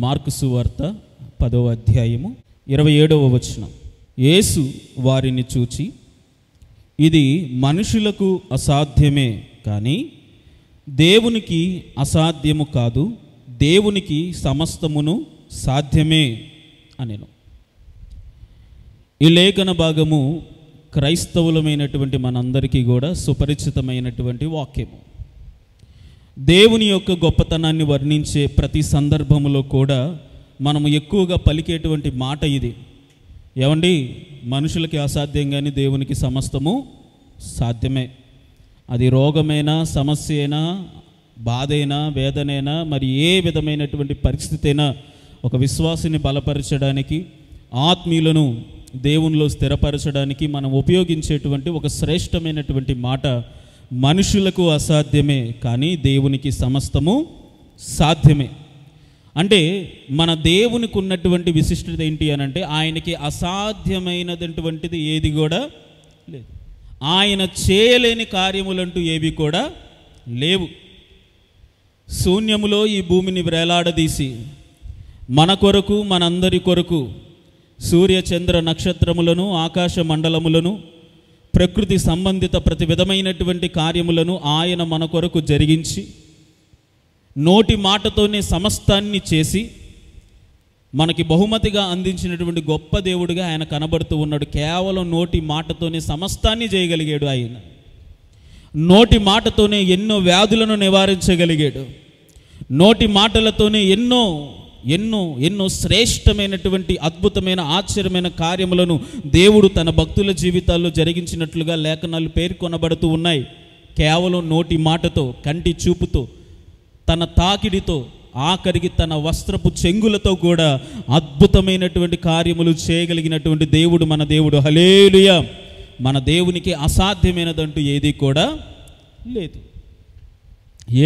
Mark సువార్త 10వ అధ్యాయము 27వ వచనం. యేసు వారిని చూచి, ఇది మనుషులకు అసాధ్యమే కానీ దేవునికి అసాధ్యము కాదు, దేవునికి సమస్తమును సాధ్యమే అనెను. ఈ లేఖన భాగము క్రైస్తవులమైనటువంటి మనందరికీ కూడా సుపరిచితమైనటువంటి వాక్యము. దేవుని యొక్క గొప్పతనాన్ని వర్ణించే ప్రతి సందర్భములో కూడా మనము ఎక్కువగా పలికేటువంటి మాట ఇది. ఏమండి, మనుషులకి అసాధ్యం కానీ దేవునికి సమస్తము సాధ్యమే. అది రోగమైనా, సమస్య అయినా, బాధైనా, వేదనైనా, మరి ఏ విధమైనటువంటి పరిస్థితి అయినా ఒక విశ్వాసిని బలపరచడానికి, ఆత్మీయులను దేవునిలో స్థిరపరచడానికి మనం ఉపయోగించేటువంటి ఒక శ్రేష్టమైనటువంటి మాట, మనుషులకు అసాధ్యమే కానీ దేవునికి సమస్తము సాధ్యమే. అంటే మన దేవునికి ఉన్నటువంటి విశిష్టత ఏంటి అని అంటే, ఆయనకి అసాధ్యమైనటువంటిది ఏది కూడా లేదు. ఆయన చేయలేని కార్యములంటూ ఏవి కూడా లేవు. శూన్యములో ఈ భూమిని వేలాడదీసి మన కొరకు, మనందరి కొరకు సూర్య చంద్ర నక్షత్రములను, ఆకాశ మండలములను, ప్రకృతి సంబంధిత ప్రతి విధమైనటువంటి కార్యములను ఆయన మన కొరకు జరిగించి, నోటి మాటతోనే సమస్తాన్ని చేసి మనకి బహుమతిగా అందించినటువంటి గొప్ప దేవుడిగా ఆయన కనబడుతూ ఉన్నాడు. కేవలం నోటి మాటతోనే సమస్తాన్ని చేయగలిగాడు. ఆయన నోటి మాటతోనే ఎన్నో వ్యాధులను నివారించగలిగాడు. నోటి మాటలతోనే ఎన్నో ఎన్నో ఎన్నో శ్రేష్టమైనటువంటి అద్భుతమైన ఆశ్చర్యమైన కార్యములను దేవుడు తన భక్తుల జీవితాల్లో జరిగించినట్లుగా లేఖనాలు పేర్కొనబడుతూ ఉన్నాయి. కేవలం నోటి మాటతో, కంటి చూపుతో, తన తాకిడితో, ఆఖరికి తన వస్త్రపు చెంగులతో కూడా అద్భుతమైనటువంటి కార్యములు చేయగలిగినటువంటి దేవుడు మన దేవుడు. హల్లెలూయా! మన దేవునికి అసాధ్యమైనదంటూ ఏది కూడా లేదు.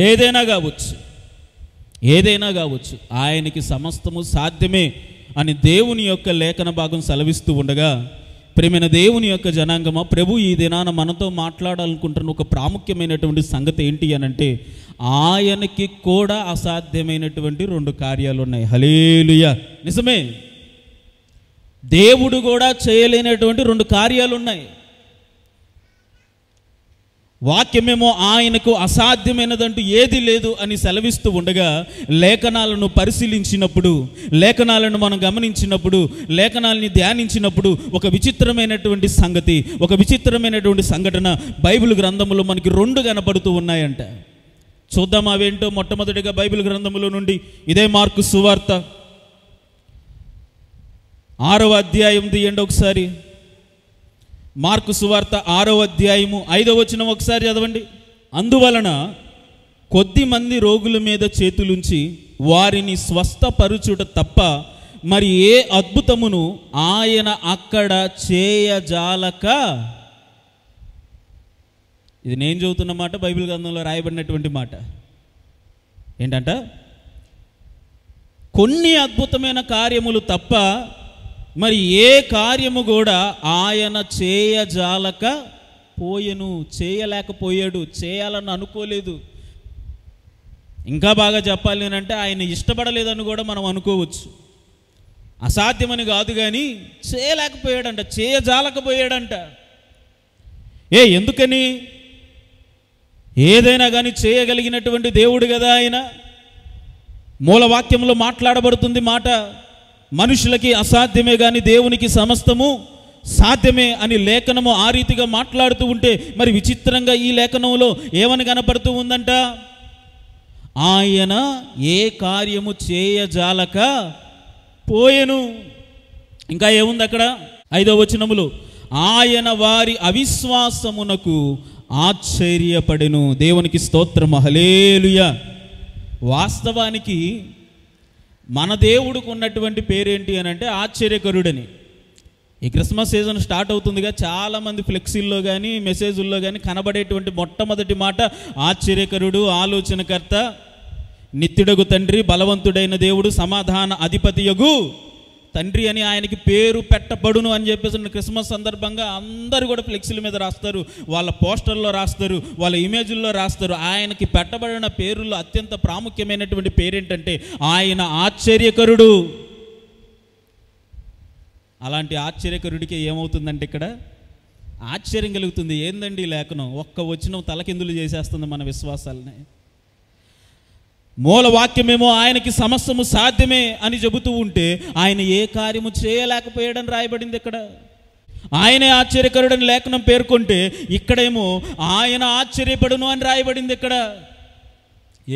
ఏదైనా కావచ్చు, ఆయనకి సమస్తము సాధ్యమే అని దేవుని యొక్క లేఖన భాగం సెలవిస్తూ ఉండగా, ప్రియమైన దేవుని యొక్క జనాంగమా, ప్రభు ఈ దినాన మనతో మాట్లాడాలనుకుంటున్న ఒక ప్రాముఖ్యమైనటువంటి సంగతి ఏంటి అని అంటే, ఆయనకి కూడా అసాధ్యమైనటువంటి 2 కార్యాలు ఉన్నాయి. హల్లెలూయా! నిజమే, దేవుడు కూడా చేయలేనటువంటి 2 కార్యాలు ఉన్నాయి. వాక్యమేమో ఆయనకు అసాధ్యమైనదంటూ ఏది లేదు అని సెలవిస్తూ ఉండగా, లేఖనాలను పరిశీలించినప్పుడు, లేఖనాలను మనం గమనించినప్పుడు, లేఖనాలని ధ్యానించినప్పుడు ఒక విచిత్రమైనటువంటి సంగతి, ఒక విచిత్రమైనటువంటి సంఘటన బైబిల్ గ్రంథంలో మనకి 2 కనబడుతూ ఉన్నాయంట. చూద్దాం అవేంటో. మొట్టమొదటిగా బైబిల్ గ్రంథంలో నుండి ఇదే మార్కు సువార్త 6వ అధ్యాయం తీయండి ఒకసారి. మార్కు సువార్త 6వ అధ్యాయము 5వ వచనం ఒకసారి చదవండి. అందువలన కొద్దిమంది రోగుల మీద చేతులుంచి వారిని స్వస్థపరుచుట తప్ప మరి ఏ అద్భుతమును ఆయన అక్కడ చేయజాలక. ఇది నేను చదువుతున్న మాట, బైబిల్ గ్రంథంలో రాయబడినటువంటి మాట. ఏంటంట? కొన్ని అద్భుతమైన కార్యములు తప్ప మరి ఏ కార్యము కూడా ఆయన చేయజాలక పోయెను. చేయలేకపోయాడు, చేయాలని అనుకోలేదు. ఇంకా బాగా చెప్పాలి అంటే ఆయన ఇష్టపడలేదని కూడా మనం అనుకోవచ్చు. అసాధ్యమని కాదు కానీ చేయలేకపోయాడంట, చేయజాలకపోయాడంట. ఎందుకని? ఏదైనా కానీ చేయగలిగినటువంటి దేవుడు కదా ఆయన. మూలవాక్యంలో మాట్లాడబడుతుంది మాట, మనుషులకి అసాధ్యమే కానీ దేవునికి సమస్తము సాధ్యమే అని లేఖనము ఆ రీతిగా మాట్లాడుతూ ఉంటే, మరి విచిత్రంగా ఈ లేఖనంలో ఏమని కనపడుతూ ఉందంట? ఆయన ఏ కార్యము చేయజాలక పోయెను. ఇంకా ఏముంది అక్కడ? 5వ వచనములో, ఆయన వారి అవిశ్వాసమునకు ఆశ్చర్యపడెను. దేవునికి స్తోత్రం, హల్లెలూయా. వాస్తవానికి మన దేవుడికి ఉన్నటువంటి పేరేంటి అని అంటే ఆశ్చర్యకరుడని. ఈ క్రిస్మస్ సీజన్ స్టార్ట్ అవుతుందిగా, చాలామంది ఫ్లెక్సీల్లో కానీ మెసేజ్ల్లో కానీ కనబడేటువంటి మొట్టమొదటి మాట ఆశ్చర్యకరుడు, ఆలోచనకర్త, నిత్యుడగు తండ్రి, బలవంతుడైన దేవుడు, సమాధాన అధిపతియగు తండ్రి అని ఆయనకి పేరు పెట్టబడును అని చెప్పేసి క్రిస్మస్ సందర్భంగా అందరూ కూడా ఫ్లెక్సీల మీద రాస్తారు, వాళ్ళ పోస్టర్లో రాస్తారు, వాళ్ళ ఇమేజ్ల్లో రాస్తారు. ఆయనకి పెట్టబడిన పేరుల్లో అత్యంత ప్రాముఖ్యమైనటువంటి పేరేంటంటే ఆయన ఆశ్చర్యకరుడు. అలాంటి ఆశ్చర్యకరుడికి ఏమవుతుందంటే ఇక్కడ ఆశ్చర్యం కలుగుతుంది. ఏందండి ఈ లేఖనం, ఒక్క వచనం తలకిందులు చేసేస్తుంది మన విశ్వాసాలని. మూల వాక్యమేమో ఆయనకి సమస్తము సాధ్యమే అని చెబుతూ ఉంటే ఆయన ఏ కార్యము చేయలేకపోయాడని రాయబడింది. ఇక్కడ ఆయనే ఆశ్చర్యకరుడని లేఖనం పేర్కొంటే ఇక్కడేమో ఆయన ఆశ్చర్యపడును అని రాయబడింది. ఇక్కడ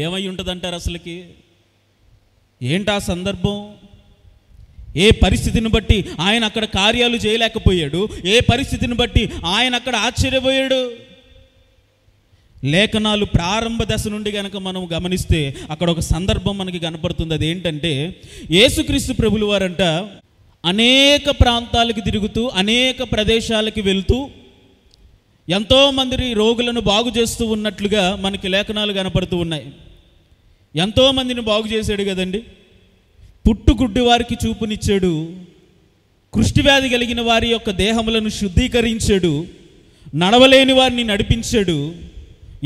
ఏమై ఉంటుందంటారు అసలుకి? ఏంటి ఆ సందర్భం? ఏ పరిస్థితిని బట్టి ఆయన అక్కడ కార్యాలు చేయలేకపోయాడు? ఏ పరిస్థితిని బట్టి ఆయన అక్కడ ఆశ్చర్యపోయాడు? లేఖనాలు ప్రారంభ దశ నుండి కనుక మనం గమనిస్తే అక్కడ ఒక సందర్భం మనకి కనపడుతుంది. అదేంటంటే యేసుక్రీస్తు ప్రభులు వారంట అనేక ప్రాంతాలకు తిరుగుతూ అనేక ప్రదేశాలకి వెళ్తూ ఎంతోమంది రోగులను బాగు చేస్తూ ఉన్నట్లుగా మనకి లేఖనాలు కనపడుతూ ఉన్నాయి. ఎంతోమందిని బాగు చేశాడు కదండి. పుట్టుగుడ్డి వారికి చూపునిచ్చాడు, కుష్ఠవ్యాధి కలిగిన వారి యొక్క దేహములను శుద్ధీకరించాడు, నడవలేని వారిని నడిపించాడు,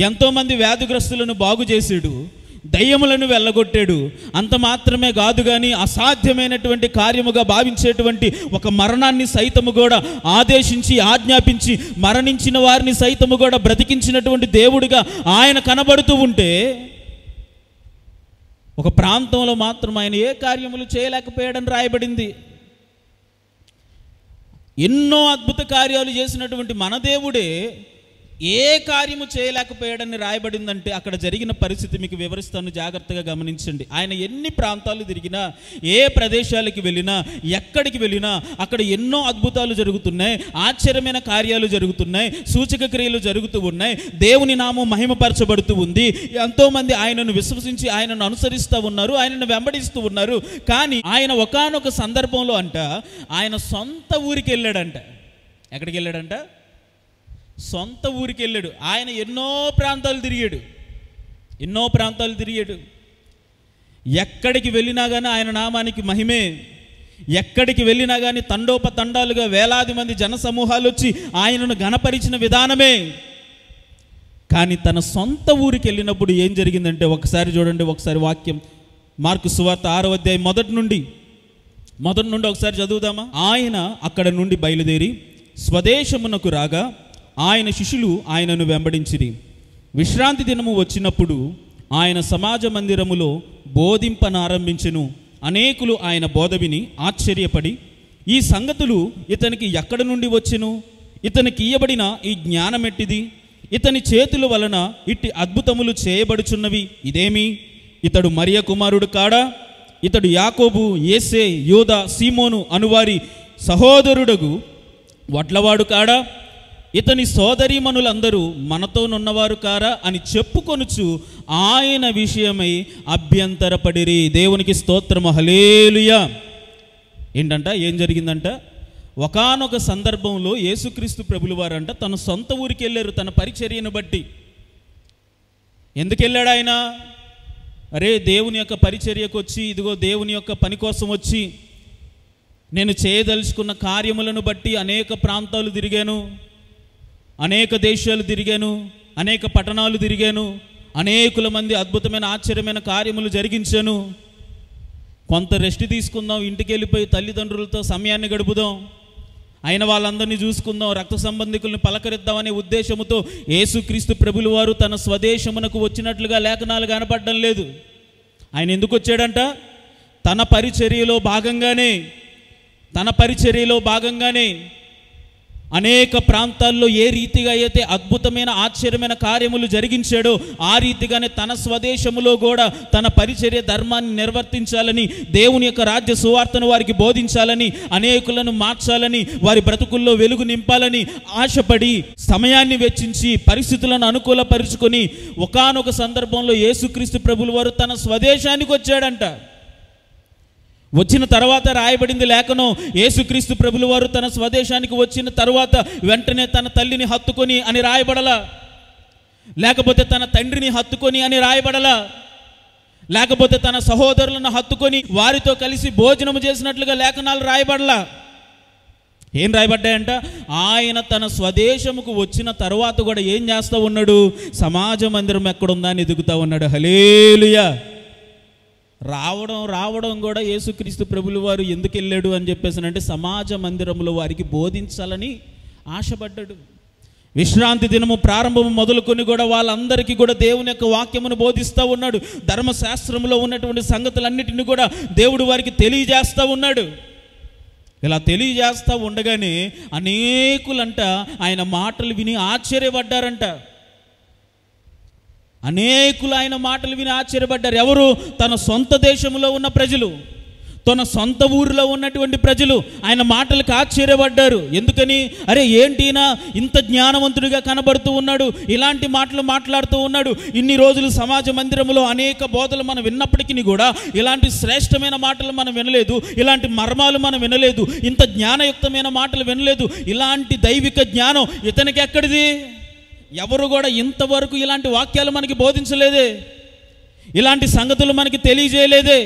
ఎంతోమంది వ్యాధిగ్రస్తులను బాగు చేశాడు, దయ్యములను వెళ్ళగొట్టాడు. అంత మాత్రమే కాదు కానీ అసాధ్యమైనటువంటి కార్యముగా భావించేటువంటి ఒక మరణాన్ని సైతము కూడా ఆదేశించి ఆజ్ఞాపించి మరణించిన వారిని సైతము కూడా బ్రతికించినటువంటి దేవుడిగా ఆయన కనబడుతూ ఉంటే ఒక ప్రాంతంలో మాత్రం ఆయన ఏ కార్యములు చేయలేకపోయాడని రాయబడింది. ఎన్నో అద్భుత కార్యాలు చేసినటువంటి మన దేవుడే ఏ కార్యము చేయలేకపోయాడని రాయబడిందంటే అక్కడ జరిగిన పరిస్థితి మీకు వివరిస్తాను, జాగ్రత్తగా గమనించండి. ఆయన ఎన్ని ప్రాంతాలు తిరిగినా, ఏ ప్రదేశాలకి వెళ్ళినా, ఎక్కడికి వెళ్ళినా అక్కడ ఎన్నో అద్భుతాలు జరుగుతున్నాయి, ఆశ్చర్యమైన కార్యాలు జరుగుతున్నాయి, సూచక క్రియలు జరుగుతూ ఉన్నాయి, దేవుని నామం మహిమపరచబడుతూ ఉంది. ఎంతోమంది ఆయనను విశ్వసించి ఆయనను అనుసరిస్తూ ఉన్నారు, ఆయనను వెంబడిస్తూ ఉన్నారు. కానీ ఆయన ఒకానొక సందర్భంలో అంట ఆయన సొంత ఊరికి వెళ్ళాడంట. ఎక్కడికి వెళ్ళాడంట? సొంత ఊరికి వెళ్ళాడు. ఆయన ఎన్నో ప్రాంతాలు తిరిగాడు. ఎక్కడికి వెళ్ళినా కానీ ఆయన నామానికి మహిమే. ఎక్కడికి వెళ్ళినా కానీ తండోపతండాలుగా వేలాది మంది జన సమూహాలు వచ్చి ఆయనను ఘనపరిచిన విధానమే. కానీ తన సొంత ఊరికి వెళ్ళినప్పుడు ఏం జరిగిందంటే ఒకసారి చూడండి, ఒకసారి వాక్యం మార్కు సువార్త 6వ అధ్యాయం మొదటి నుండి ఒకసారి చదువుదామా? ఆయన అక్కడ నుండి బయలుదేరి స్వదేశమునకు రాగా ఆయన శిష్యులు ఆయనను వెంబడించిరి. విశ్రాంతి దినము వచ్చినప్పుడు ఆయన సమాజ మందిరములో బోధింపనారంభించెను. అనేకులు ఆయన బోధ విని ఆశ్చర్యపడి ఈ సంగతులు ఇతనికి ఎక్కడ నుండి వచ్చెను? ఇతనికి ఇయ్యబడిన ఈ జ్ఞానమెట్టిది? ఇతని చేతుల వలన ఇట్టి అద్భుతములు చేయబడుచున్నవి ఇదేమి? ఇతడు మరియ కుమారుడు కాడా? ఇతడు యాకోబు, యేసే, యోదా, సీమోను అనువారి సహోదరుడగు వడ్లవాడు కాడా? ఇతని సోదరీమణులందరూ మనతోనున్నవారు కారా అని చెప్పుకొనుచు ఆయన విషయమై అభ్యంతరపడిరి. దేవునికి స్తోత్రము, హల్లెలూయా. ఏంటంట, ఏం జరిగిందంట? ఒకానొక సందర్భంలో యేసుక్రీస్తు ప్రభులు వారంట తన సొంత ఊరికి వెళ్ళారు తన పరిచర్యను బట్టి. ఎందుకు వెళ్ళాడు ఆయన? అరే, దేవుని యొక్క పరిచర్యకు వచ్చి, ఇదిగో దేవుని యొక్క పని కోసం వచ్చి నేను చేయదలుచుకున్న కార్యములను బట్టి అనేక ప్రాంతాలు తిరిగాను, అనేక దేశాలు తిరిగాను, అనేక పట్టణాలు తిరిగాను, అనేకుల మంది అద్భుతమైన ఆశ్చర్యమైన కార్యములు జరిగించాను. కొంత రెస్ట్ తీసుకుందాం, ఇంటికి వెళ్ళిపోయి తల్లిదండ్రులతో సమయాన్ని గడుపుదాం, అయిన వాళ్ళందరినీ చూసుకుందాం, రక్త సంబంధికులను పలకరిద్దామనే ఉద్దేశంతో యేసుక్రీస్తు ప్రభులు వారు తన స్వదేశమునకు వచ్చినట్లుగా లేఖనాలు కనపడడం లేదు. ఆయన ఎందుకు వచ్చాడంట? తన పరిచర్యలో భాగంగానే అనేక ప్రాంతాల్లో ఏ రీతిగా అయితే అద్భుతమైన ఆశ్చర్యమైన కార్యములు జరిగించాడో ఆ రీతిగానే తన స్వదేశములో కూడా తన పరిచర్య ధర్మాన్ని నిర్వర్తించాలని, దేవుని యొక్క రాజ్య సువార్తను వారికి బోధించాలని, అనేకులను మార్చాలని, వారి బ్రతుకుల్లో వెలుగు నింపాలని ఆశపడి సమయాన్ని వెచ్చించి పరిస్థితులను అనుకూలపరుచుకొని ఒకానొక సందర్భంలో యేసుక్రీస్తు ప్రభులు వారు తన స్వదేశానికి వచ్చాడంట. వచ్చిన తర్వాత రాయబడింది లేఖనం, యేసుక్రీస్తు ప్రభులు వారు తన స్వదేశానికి వచ్చిన తర్వాత వెంటనే తన తల్లిని హత్తుకొని అని రాయబడలా, లేకపోతే తన తండ్రిని హత్తుకొని అని రాయబడలా, లేకపోతే తన సహోదరులను హత్తుకొని వారితో కలిసి భోజనము చేసినట్లుగా లేఖనాలు రాయబడలా. ఏం రాయబడ్డాయంట? ఆయన తన స్వదేశముకు వచ్చిన తర్వాత కూడా ఏం చేస్తూ ఉన్నాడు? సమాజ మందిరం ఎక్కడుందా అని ఎదుగుతూ ఉన్నాడు. హల్లెలూయా. రావడం కూడా యేసుక్రీస్తు ప్రభులు వారు ఎందుకు వెళ్ళాడు అని చెప్పేసానంటే సమాజ మందిరంలో వారికి బోధించాలని ఆశపడ్డాడు. విశ్రాంతి దినము ప్రారంభము మొదలుకొని కూడా వాళ్ళందరికీ కూడా దేవుని యొక్క వాక్యమును బోధిస్తూ ఉన్నాడు. ధర్మశాస్త్రంలో ఉన్నటువంటి సంగతులన్నిటిని కూడా దేవుడు వారికి తెలియజేస్తూ ఉన్నాడు. ఇలా తెలియజేస్తూ ఉండగానే అనేకులంట ఆయన మాటలు విని ఆశ్చర్యపడ్డారంట. అనేకులు ఆయన మాటలు విని ఆశ్చర్యపడ్డారు. ఎవరు? తన సొంత దేశంలో ఉన్న ప్రజలు, తన సొంత ఊరిలో ఉన్నటువంటి ప్రజలు ఆయన మాటలకు ఆశ్చర్యపడ్డారు. ఎందుకని? అరే ఏంటినా ఇంత జ్ఞానవంతుడిగా కనబడుతూ ఉన్నాడు, ఇలాంటి మాటలు మాట్లాడుతూ ఉన్నాడు. ఇన్ని రోజులు సమాజ మందిరంలో అనేక బోధలు మనం విన్నప్పటికీ కూడా ఇలాంటి శ్రేష్టమైన మాటలు మనం వినలేదు, ఇలాంటి మర్మాలు మనం వినలేదు, ఇంత జ్ఞానయుక్తమైన మాటలు వినలేదు. ఇలాంటి దైవిక జ్ఞానం ఇతనికి ఎక్కడిది? ఎవరు కూడా ఇంతవరకు ఇలాంటి వాక్యాలు మనకి బోధించలేదే, ఇలాంటి సంగతులు మనకి తెలియజేయలేదే.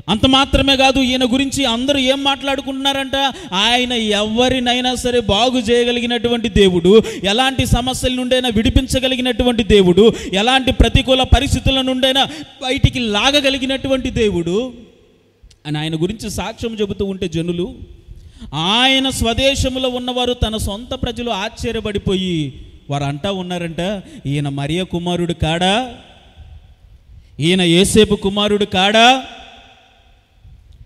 అంత మాత్రమే కాదు, ఈయన గురించి అందరూ ఏం మాట్లాడుకుంటున్నారంట? ఆయన ఎవరినైనా సరే బాగు చేయగలిగినటువంటి దేవుడు, ఎలాంటి సమస్యల నుండైనా విడిపించగలిగినటువంటి దేవుడు, ఎలాంటి ప్రతికూల పరిస్థితుల నుండైనా బయటికి లాగగలిగినటువంటి దేవుడు అని ఆయన గురించి సాక్ష్యం చెబుతూ ఉంటే జనులు, ఆయన స్వదేశంలో ఉన్నవారు తన సొంత ప్రజలు ఆశ్చర్యపడిపోయి వారు అంటా ఉన్నారంట, ఈయన మరియ కుమారుడు కాడా? ఈయన యోసేపు కుమారుడు కాడా?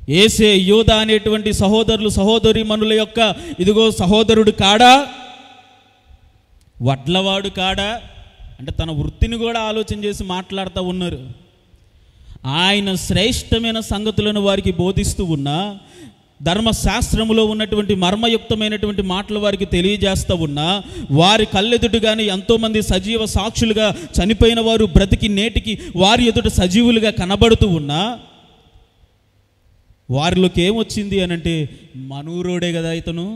యేసే యూదా అనేటువంటి సహోదరులు సహోదరీమణుల యొక్క ఇదిగో సహోదరుడు కాడా? వడ్లవాడు కాడా? అంటే తన వృత్తిని కూడా ఆలోచన చేసి మాట్లాడుతూ ఉన్నారు. ఆయన శ్రేష్టమైన సంగతులను వారికి బోధిస్తూ ఉన్నా, ధర్మశాస్త్రములో ఉన్నటువంటి మర్మయుక్తమైనటువంటి మాటలు వారికి తెలియజేస్తూ ఉన్నా, వారి కళ్ళెదుటగానే ఎంతోమంది సజీవ సాక్షులుగా చనిపోయిన వారు బ్రతికి నేటికి వారి ఎదుట సజీవులుగా కనబడుతూ ఉన్నా, వారిలోకి ఏమొచ్చింది అని అంటే మనూరోడే కదా ఇతను,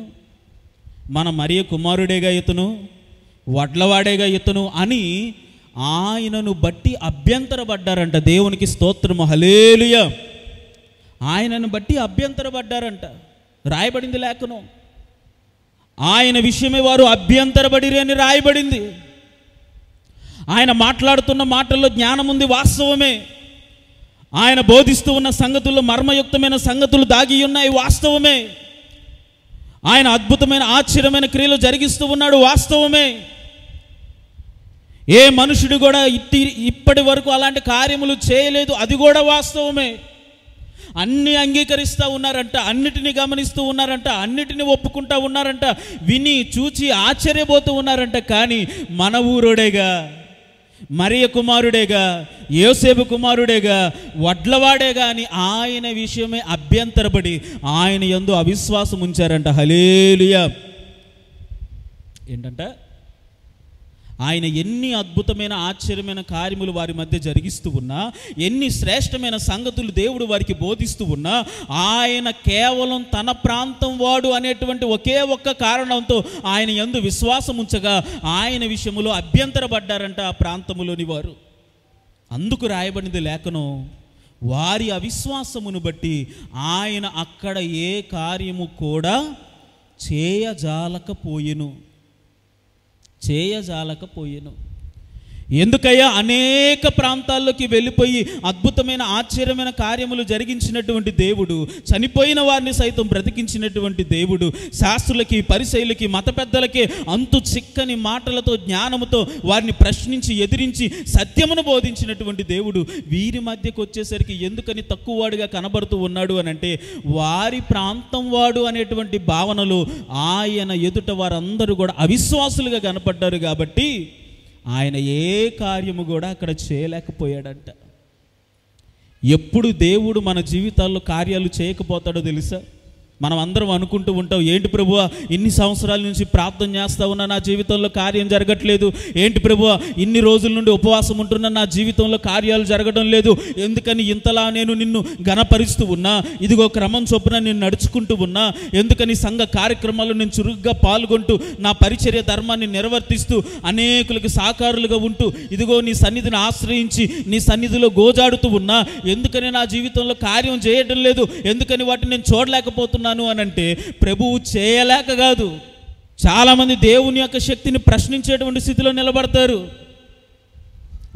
మన మరియ కుమారుడేగా ఇతను, వడ్లవాడేగా ఇతను అని ఆయనను బట్టి అభ్యంతరపడ్డారంట. దేవునికి స్తోత్రము, హల్లెలూయా. ఆయనను బట్టి అభ్యంతరపడ్డారంట. రాయబడింది లేఖనం. ఆయన విషయమే వారు అభ్యంతరపడిరి అని రాయబడింది. ఆయన మాట్లాడుతున్న మాటల్లో జ్ఞానం ఉంది, వాస్తవమే. ఆయన బోధిస్తూ ఉన్న సంగతుల్లో మర్మయుక్తమైన సంగతులు దాగి ఉన్నాయి, వాస్తవమే. ఆయన అద్భుతమైన ఆశ్చర్యమైన క్రియలు జరిగిస్తూ ఉన్నాడు, వాస్తవమే. ఏ మనుషుడు కూడా ఇప్పటి వరకు అలాంటి కార్యములు చేయలేదు, అది కూడా వాస్తవమే. అన్నీ అంగీకరిస్తూ ఉన్నారంట, అన్నిటినీ గమనిస్తూ ఉన్నారంట, అన్నిటినీ ఒప్పుకుంటూ ఉన్నారంట, విని చూచి ఆశ్చర్యపోతూ ఉన్నారంట. కానీ మన ఊరోడేగా, మరియ కుమారుడేగా, యోసేపు కుమారుడేగా, వడ్లవాడేగా అని ఆయన విషయమే అభ్యంతరపడి ఆయన యందు అవిశ్వాసం ఉంచారంట. హల్లెలూయా. ఏంటంట? ఆయన ఎన్ని అద్భుతమైన ఆశ్చర్యమైన కార్యములు వారి మధ్య జరిగిస్తూ ఉన్నా, ఎన్ని శ్రేష్టమైన సంగతులు దేవుడు వారికి బోధిస్తూ ఉన్నా, ఆయన కేవలం తన ప్రాంతం వాడు అనేటువంటి ఒకే ఒక్క కారణంతో ఆయన యందు విశ్వాసం ఉంచగా ఆయన విషయములో అభ్యంతరపడ్డారంట ఆ ప్రాంతములోని వారు. అందుకు రాయబడింది లేఖనం, వారి అవిశ్వాసమును బట్టి ఆయన అక్కడ ఏ కార్యము కూడా చేయజాలకపోయెను. ఎందుకయ్యా? అనేక ప్రాంతాల్లోకి వెళ్ళిపోయి అద్భుతమైన ఆశ్చర్యమైన కార్యములు జరిగించినటువంటి దేవుడు, చనిపోయిన వారిని సైతం బ్రతికించినటువంటి దేవుడు, శాస్త్రులకి పరిసయ్యులకి మత పెద్దలకే అంతు చిక్కని మాటలతో జ్ఞానముతో వారిని ప్రశ్నించి ఎదిరించి సత్యమును బోధించినటువంటి దేవుడు వీరి మధ్యకు వచ్చేసరికి ఎందుకని తక్కువవాడుగా కనబడుతూ ఉన్నాడు అని అంటే, వారి ప్రాంతం వాడు అనేటువంటి భావనలో ఆయన ఎదుట వారందరూ కూడా అవిశ్వాసులుగా కనపడ్డారు. కాబట్టి ఆయన ఏ కార్యము కూడా అక్కడ చేయలేకపోయాడంట. ఎప్పుడు దేవుడు మన జీవితాల్లో కార్యాలు చేయకపోతాడో తెలుసా? మనం అందరం అనుకుంటూ ఉంటాం, ఏంటి ప్రభువా ఇన్ని సంవత్సరాల నుంచి ప్రార్థన చేస్తా ఉన్నా నా జీవితంలో కార్యం జరగట్లేదు, ఏంటి ప్రభువా ఇన్ని రోజుల నుండి ఉపవాసం ఉంటున్నా నా జీవితంలో కార్యాలు జరగడం లేదు, ఎందుకని ఇంతలా నేను నిన్ను ఘనపరుస్తూ ఉన్నా, ఇదిగో క్రమం చొప్పున నేను నడుచుకుంటూ ఉన్నా, ఎందుకని సంఘ కార్యక్రమాల్లో నేను చురుగ్గా పాల్గొంటూ నా పరిచర్య ధర్మాన్ని నిర్వర్తిస్తూ అనేకులకు సాకారులుగా ఉంటూ ఇదిగో నీ సన్నిధిని ఆశ్రయించి నీ సన్నిధిలో గోజాడుతూ ఉన్నా, ఎందుకని నా జీవితంలో కార్యం చేయడం లేదు, ఎందుకని వాటిని నేను చూడలేకపోతున్నాను అని అంటే ప్రభువు చేయలేక కాదు. చాలామంది దేవుని యొక్క శక్తిని ప్రశ్నించేటువంటి స్థితిలో నిలబడతారు.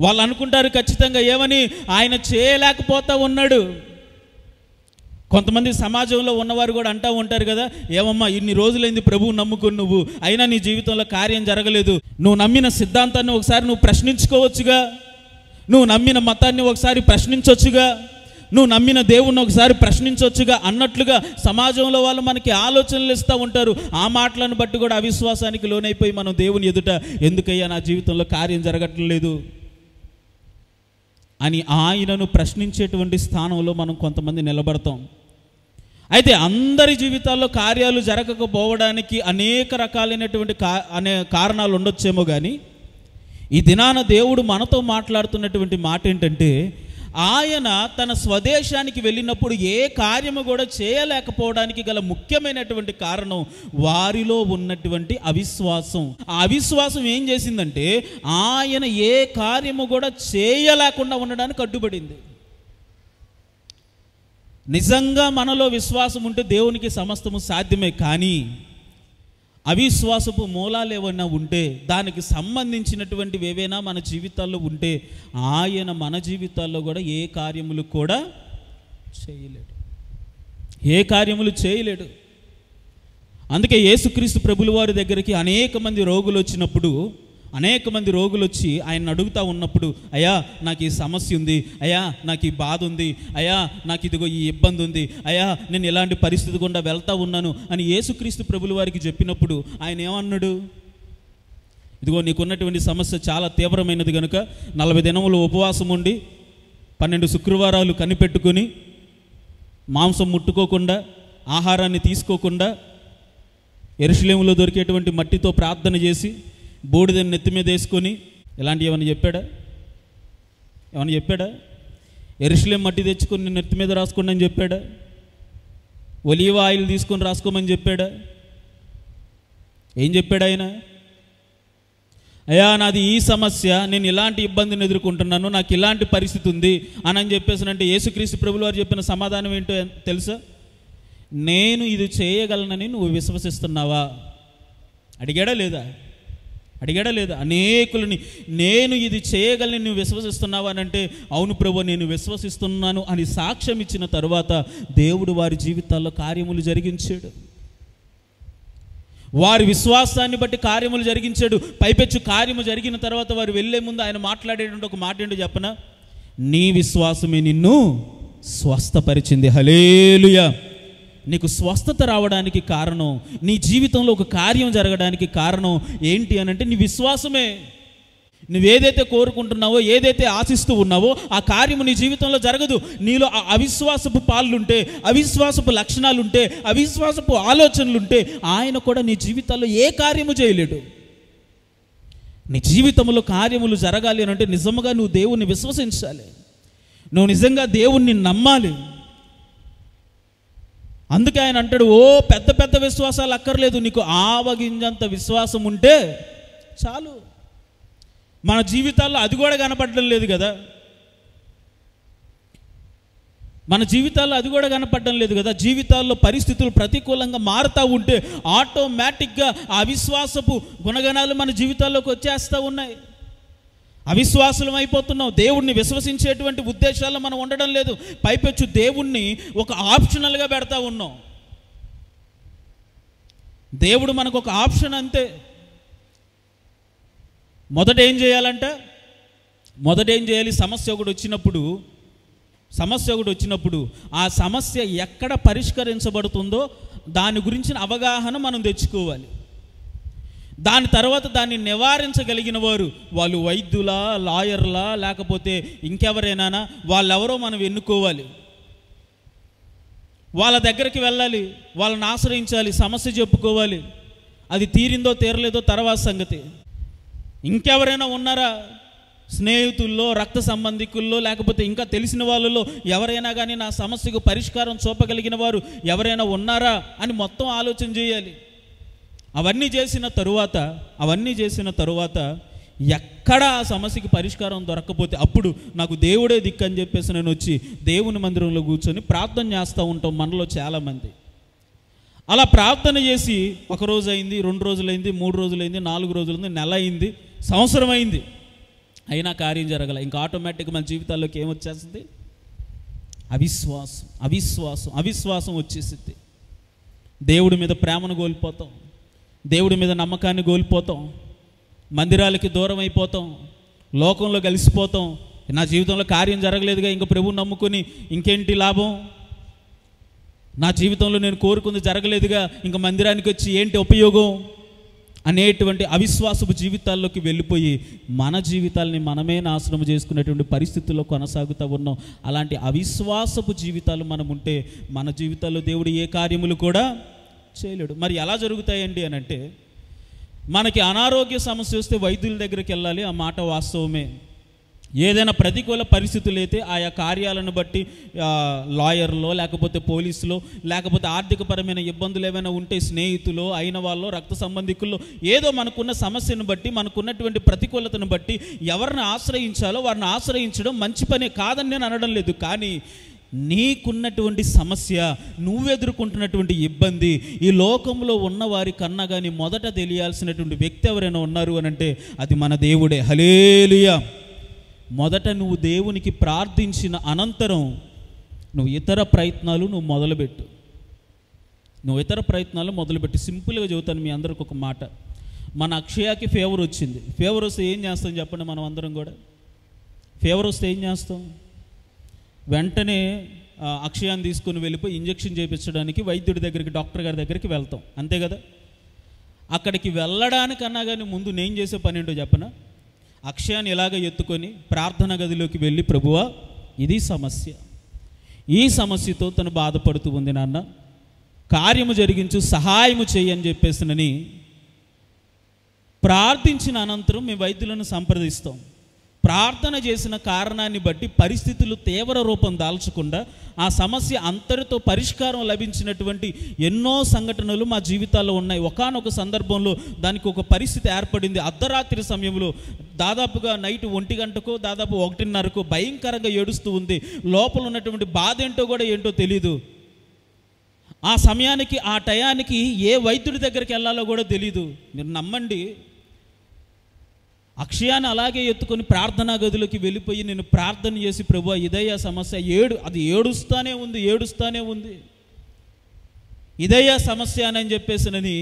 వాళ్ళు అనుకుంటారు ఖచ్చితంగా ఏమని, ఆయన చేయలేకపోతా ఉన్నాడు. కొంతమంది సమాజంలో ఉన్నవారు కూడా అంటూ ఉంటారు కదా, ఏమమ్మా ఇన్ని రోజులైంది ప్రభువు నమ్ముకుని నువ్వు, అయినా నీ జీవితంలో కార్యం జరగలేదు, నువ్వు నమ్మిన సిద్ధాంతాన్ని ఒకసారి నువ్వు ప్రశ్నించుకోవచ్చుగా, నువ్వు నమ్మిన మతాన్ని ఒకసారి ప్రశ్నించవచ్చుగా, నువ్వు నమ్మిన దేవుణ్ణి ఒకసారి ప్రశ్నించవచ్చుగా అన్నట్లుగా సమాజంలో వాళ్ళు మనకి ఆలోచనలు ఇస్తూ ఉంటారు. ఆ మాటలను బట్టి కూడా అవిశ్వాసానికి లోనైపోయి మనం దేవుని ఎదుట ఎందుకయ్యా నా జీవితంలో కార్యం జరగట్లేదు అని ఆయనను ప్రశ్నించేటువంటి స్థానంలో మనం కొంతమంది నిలబడతాం. అయితే అందరి జీవితాల్లో కార్యాలు జరగకపోవడానికి అనేక రకాలైనటువంటి కారణాలు ఉండొచ్చేమో, కానీ ఈ దినాన దేవుడు మనతో మాట్లాడుతున్నటువంటి మాట ఏంటంటే, ఆయన తన స్వదేశానికి వెళ్ళినప్పుడు ఏ కార్యము కూడా చేయలేకపోవడానికి గల ముఖ్యమైనటువంటి కారణం వారిలో ఉన్నటువంటి అవిశ్వాసం. ఆ అవిశ్వాసం ఏం చేసిందంటే ఆయన ఏ కార్యము కూడా చేయలేకుండా ఉండడానికి అడ్డుపడింది. నిజంగా మనలో విశ్వాసం ఉంటే దేవునికి సమస్తము సాధ్యమే, కానీ అవిశ్వాసపు మూలాలు ఏమైనా ఉంటే, దానికి సంబంధించినటువంటివి ఏవైనా మన జీవితాల్లో ఉంటే ఆయన మన జీవితాల్లో కూడా ఏ కార్యములు కూడా చేయలేడు, ఏ కార్యములు చేయలేడు. అందుకే యేసుక్రీస్తు ప్రభుల వారి దగ్గరికి అనేక మంది రోగులు వచ్చి ఆయన అడుగుతూ ఉన్నప్పుడు, అయ్యా నాకు ఈ సమస్య ఉంది, అయ్యా నాకు ఈ బాధ ఉంది, అయ్యా నాకు ఇదిగో ఈ ఇబ్బంది ఉంది, అయ్యా నేను ఇలాంటి పరిస్థితి గుండా వెళ్తూ ఉన్నాను అని యేసుక్రీస్తు ప్రభుల వారికి చెప్పినప్పుడు ఆయన ఏమన్నాడు, ఇదిగో నీకున్నటువంటి సమస్య చాలా తీవ్రమైనది కనుక 40 దినములు ఉపవాసం ఉండి 12 శుక్రవారాలు కనిపెట్టుకొని మాంసం ముట్టుకోకుండా ఆహారాన్ని తీసుకోకుండా యెరూషలేములో దొరికేటువంటి మట్టితో ప్రార్థన చేసి బూడిదని నెత్తి మీద వేసుకొని, ఇలాంటి ఏమని చెప్పాడా? యెరూషలేం మట్టి తెచ్చుకొని నెత్తి మీద రాసుకోండి అని చెప్పాడా? ఒలీవ ఆయిల్ తీసుకొని రాసుకోమని చెప్పాడా? ఏం చెప్పాడు ఆయన? అయ్యా నాది ఈ సమస్య, నేను ఇలాంటి ఇబ్బందిని ఎదుర్కొంటున్నాను, నాకు ఇలాంటి పరిస్థితి ఉంది అని చెప్పేసానంటే యేసుక్రీస్తు ప్రభుల వారు చెప్పిన సమాధానం ఏంటో తెలుసా? నేను ఇది చేయగలనని నువ్వు విశ్వసిస్తున్నావా? అడిగాడా లేదా? అనేకులని నేను ఇది చేయగలని నువ్వు విశ్వసిస్తున్నావా అని అంటే, అవును ప్రభు నేను విశ్వసిస్తున్నాను అని సాక్ష్యం ఇచ్చిన తర్వాత దేవుడు వారి జీవితాల్లో కార్యములు జరిగించాడు. వారి విశ్వాసాన్ని బట్టి కార్యములు జరిగించాడు. పైపెచ్చు కార్యము జరిగిన తర్వాత వారు వెళ్ళే ముందు ఆయన మాట్లాడేటువంటి ఒక మాట ఏంటో చెప్పనా? నీ విశ్వాసమే నిన్ను స్వస్థపరిచింది. హల్లెలూయా. నీకు స్వస్థత రావడానికి కారణం, నీ జీవితంలో ఒక కార్యం జరగడానికి కారణం ఏంటి అని అంటే నీ విశ్వాసమే. నువ్వేదైతే కోరుకుంటున్నావో, ఏదైతే ఆశిస్తూ ఉన్నావో ఆ కార్యము నీ జీవితంలో జరగదు. నీలో ఆ అవిశ్వాసపు పాళ్ళుంటే, అవిశ్వాసపు లక్షణాలుంటే, అవిశ్వాసపు ఆలోచనలుంటే ఆయన కూడా నీ జీవితాల్లో ఏ కార్యము చేయలేడు. నీ జీవితంలో కార్యములు జరగాలి అని అంటే నిజంగా నువ్వు దేవుణ్ణి విశ్వసించాలి, నువ్వు నిజంగా దేవుణ్ణి నమ్మాలి. అందుకే ఆయన అంటాడు, ఓ పెద్ద పెద్ద విశ్వాసాలు అక్కర్లేదు, నీకు ఆవగింజంత విశ్వాసం ఉంటే చాలు. మన జీవితాల్లో అది కూడా కనపడడం లేదు కదా, జీవితాల్లో పరిస్థితులు ప్రతికూలంగా మారుతూ ఉంటే ఆటోమేటిక్గా ఆ అవిశ్వాసపు గుణగణాలు మన జీవితాల్లోకి వచ్చేస్తూ ఉన్నాయి. అవిశ్వాసులం అయిపోతున్నాం. దేవుణ్ణి విశ్వసించేటువంటి ఉద్దేశాల్లో మనం ఉండడం లేదు. పైపెచ్చు దేవుణ్ణి ఒక ఆప్షనల్గా పెడతా ఉన్నాం. దేవుడు మనకు ఒక ఆప్షన్ అంతే. మొదట ఏం చేయాలి? సమస్య ఒకటి వచ్చినప్పుడు ఆ సమస్య ఎక్కడ పరిష్కరించబడుతుందో దాని గురించిన అవగాహన మనం తెచ్చుకోవాలి. దాని తర్వాత దాన్ని నివారించగలిగిన వారు, వాళ్ళు వైద్యులా, లాయర్లా, లేకపోతే ఇంకెవరైనా, వాళ్ళెవరో మనం ఎన్నుకోవాలి. వాళ్ళ దగ్గరికి వెళ్ళాలి, వాళ్ళని ఆశ్రయించాలి, సమస్య చెప్పుకోవాలి. అది తీరిందో తీరలేదో తర్వాత సంగతి. ఇంకెవరైనా ఉన్నారా స్నేహితుల్లో, రక్త సంబంధికుల్లో, లేకపోతే ఇంకా తెలిసిన వాళ్ళలో ఎవరైనా కానీ నా సమస్యకు పరిష్కారం చూపగలిగిన వారు ఎవరైనా ఉన్నారా అని మొత్తం ఆలోచన చేయాలి. అవన్నీ చేసిన తరువాత ఎక్కడ ఆ సమస్యకి పరిష్కారం దొరకకపోతే అప్పుడు నాకు దేవుడే దిక్కు అని చెప్పేసి నేను వచ్చి దేవుని మందిరంలో కూర్చొని ప్రార్థన చేస్తూ ఉంటాం మనలో చాలామంది. అలా ప్రార్థన చేసి 1 రోజు అయింది, 2 రోజులైంది, 3 రోజులైంది, 4 రోజులైంది, నెల అయింది, సంవత్సరం అయింది, అయినా కార్యం జరగల. ఇంకా ఆటోమేటిక్గా మన జీవితాల్లోకి ఏమొచ్చేస్తుంది? అవిశ్వాసం వచ్చేసింది. దేవుడి మీద ప్రేమను కోల్పోతాం, దేవుడి మీద నమ్మకాన్ని కోల్పోతాం, మందిరాలకి దూరం అయిపోతాం, లోకంలో కలిసిపోతాం. నా జీవితంలో కార్యం జరగలేదుగా, ఇంకా ప్రభువుని నమ్ముకొని ఇంకేంటి లాభం? నా జీవితంలో నేను కోరుకుంది జరగలేదుగా, ఇంకా మందిరానికి వచ్చి ఏంటి ఉపయోగం అనేటువంటి అవిశ్వాసపు జీవితాల్లోకి వెళ్ళిపోయి మన జీవితాలని మనమే నాశనం చేసుకునేటువంటి పరిస్థితుల్లో కొనసాగుతూ ఉన్నాం. అలాంటి అవిశ్వాసపు జీవితాలు మనం ఉంటే మన జీవితాల్లో దేవుడు ఏ కార్యములు కూడా చేయలేడు. మరి ఎలా జరుగుతాయండి అని అంటే, మనకి అనారోగ్య సమస్య వస్తే వైద్యుల దగ్గరికి వెళ్ళాలి, ఆ మాట వాస్తవమే. ఏదైనా ప్రతికూల పరిస్థితులు అయితే ఆయా కార్యాలను బట్టి లాయర్లో, లేకపోతే పోలీసులో, లేకపోతే ఆర్థికపరమైన ఇబ్బందులు ఏమైనా ఉంటే స్నేహితులు అయిన వాళ్ళు, రక్త సంబంధికుల్లో, ఏదో మనకున్న సమస్యను బట్టి, మనకున్నటువంటి ప్రతికూలతను బట్టి ఎవరిని ఆశ్రయించాలో వారిని ఆశ్రయించడం మంచి పనే కాదని నేను అనడం లేదు. కానీ నీకున్నటువంటి సమస్య, నువ్వెదుర్కొంటున్నటువంటి ఇబ్బంది ఈ లోకంలో ఉన్నవారి కన్నా కానీ మొదట తెలియాల్సినటువంటి వ్యక్తి ఎవరైనా ఉన్నారు అని అంటే అది మన దేవుడే. హల్లెలూయా. మొదట నువ్వు దేవునికి ప్రార్థించిన అనంతరం నువ్వు ఇతర ప్రయత్నాలు మొదలుపెట్టి సింపుల్గా చెబుతాను మీ అందరికి ఒక మాట. మన అక్షయకి ఫీవర్ వచ్చింది. ఫీవర్ వస్తే ఏం చేస్తాం చెప్పండి? మనం అందరం కూడా ఫీవర్ వస్తే ఏం చేస్తాం? వెంటనే అక్షయాన్ని తీసుకుని వెళ్ళిపోయి ఇంజెక్షన్ చేయించడానికి వైద్యుడి దగ్గరికి, డాక్టర్ గారి దగ్గరికి వెళ్తాం, అంతే కదా? అక్కడికి వెళ్ళడానికన్నా కానీ ముందు నేను చేసే పని ఏంటో చెప్పనా? అక్షయాన్ని ఇలాగ ఎత్తుకొని ప్రార్థన గదిలోకి వెళ్ళి, ప్రభువా ఇది సమస్య, ఈ సమస్యతో తను బాధపడుతూ ఉంది నాన్న, కార్యము జరిగించు, సహాయము చేయని చెప్పేసినని ప్రార్థించిన అనంతరం మేము వైద్యులను సంప్రదిస్తాం. ప్రార్థన చేసిన కారణాన్ని బట్టి పరిస్థితులు తీవ్ర రూపం దాల్చకుండా ఆ సమస్య అంతటితో పరిష్కారం లభించినటువంటి ఎన్నో సంఘటనలు మా జీవితాల్లో ఉన్నాయి. ఒకానొక సందర్భంలో దానికి ఒక పరిస్థితి ఏర్పడింది. అర్ధరాత్రి సమయంలో దాదాపుగా నైట్ 1 గంటకో దాదాపు 1:30కో భయంకరంగా ఏడుస్తూ ఉంది. లోపల ఉన్నటువంటి బాధ ఏంటో తెలీదు. ఆ సమయానికి, ఆ టయానికి ఏ వైద్యుడి దగ్గరికి వెళ్ళాలో కూడా తెలీదు. మీరు నమ్మండి, అక్షయాన్ని అలాగే ఎత్తుకొని ప్రార్థనా గదిలోకి వెళ్ళిపోయి నేను ప్రార్థన చేసి, ప్రభువా ఇదయ్యా సమస్య, అది ఏడుస్తూనే ఉంది, ఇదయ్యా సమస్య అని చెప్పేసినని